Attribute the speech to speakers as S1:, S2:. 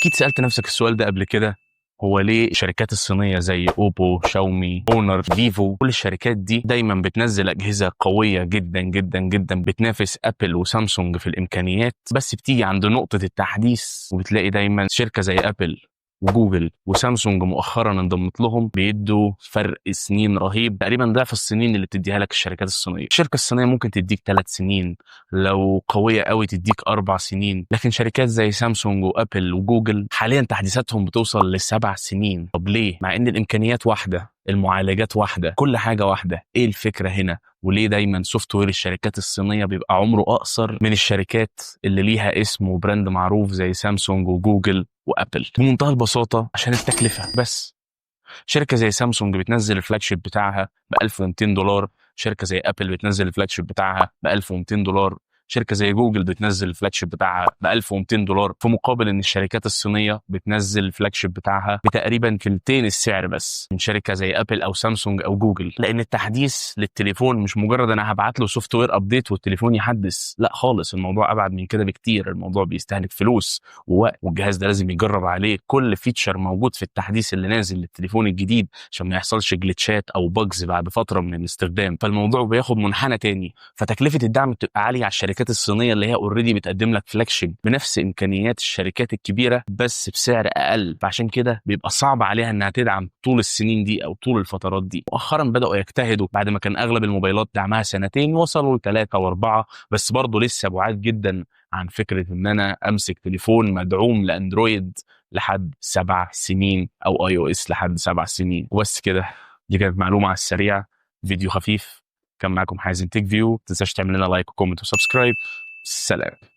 S1: اكيد سألت نفسك السؤال ده قبل كده، هو ليه الشركات الصينية زي اوبو، شاومي، اونر، فيفو، كل الشركات دي دايما بتنزل اجهزة قوية جدا جدا جدا بتنافس ابل وسامسونج في الامكانيات، بس بتيجي عند نقطة التحديث وبتلاقي دايما شركة زي ابل وجوجل وسامسونج مؤخرا انضمت لهم بيدوا فرق سنين رهيب، تقريبا ضعف السنين اللي بتديها لك الشركات الصينية. الشركة الصينية ممكن تديك 3 سنين، لو قوية قوي تديك 4 سنين، لكن شركات زي سامسونج وابل وجوجل حاليا تحديثاتهم بتوصل ل7 سنين. طب ليه؟ مع ان الامكانيات واحدة، المعالجات واحدة، كل حاجة واحدة. ايه الفكرة هنا؟ وليه دايما سوفت وير الشركات الصينية بيبقى عمره اقصر من الشركات اللي ليها اسم وبراند معروف زي سامسونج وجوجل وابل؟ بمنتهى البساطة عشان التكلفة بس. شركة زي سامسونج بتنزل الفلاج شيب بتاعها ب 1200 دولار، شركة زي ابل بتنزل الفلاج شيب بتاعها ب 1200 دولار، شركة زي جوجل بتنزل الفلاج شيب بتاعها ب 1200 دولار، في مقابل ان الشركات الصينية بتنزل الفلاج شيب بتاعها بتقريبا تلتين السعر بس من شركة زي ابل او سامسونج او جوجل. لان التحديث للتليفون مش مجرد انا هبعت له سوفت وير ابديت والتليفون يحدث، لا خالص، الموضوع ابعد من كده بكتير. الموضوع بيستهلك فلوس ووقت، والجهاز ده لازم يجرب عليه كل فيتشر موجود في التحديث اللي نازل للتليفون الجديد عشان ما يحصلش جليتشات او باجز بعد فتره من الاستخدام. فالموضوع بياخد منحنى تاني، فتكلفه الدعم بتبقى عاليه على الشركات الصينيه اللي هي اوريدي بتقدم لك فلاج شيب بنفس امكانيات الشركات الكبيره بس بسعر اقل، فعشان كده بيبقى صعب عليها انها تدعم طول السنين دي او طول الفترات دي. مؤخرا بداوا يجتهدوا، بعد ما كان اغلب الموبايلات دعمها سنتين وصلوا ل3 و4، بس برضه لسه بعاد جدا عن فكره ان انا امسك تليفون مدعوم لاندرويد لحد 7 سنين او اي او اس لحد 7 سنين. وبس كده، دي كانت معلومه على السريع، فيديو خفيف. كان معاكم حازم تيك فيو، ما تنساش تعمل لنا لايك وكومنت وسبسكرايب. سلام.